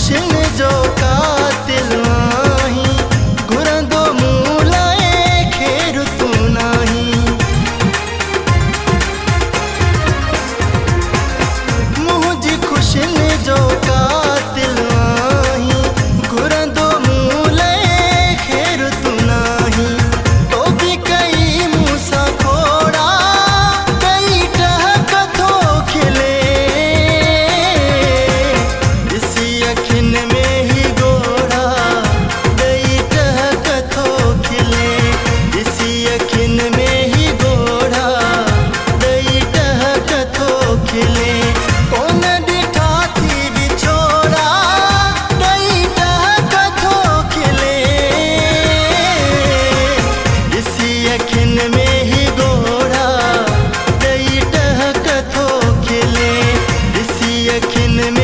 खुशन जो कातिल आही घुरंदो मूं लाइ खेर तू नाही। मुझी खुशन जो कातिल आही घुरंदो मूं लाइ खेर तू नाही। तो भी कई मूंसां खोड़ा कई टहक थो खिले ॾिसी अखियुनि में ही गोड़ा ॾेई टहक थो खिले ॾिसी अखियुनि में ही गोड़ा ॾेई टहक थो खिले। कोन ॾिठा थी विछोड़ा ॾेई टहक थो खिले ॾिसी अखियुनि में ही गोड़ा ॾेई टहक थो खिले ॾिसी अखियुनि में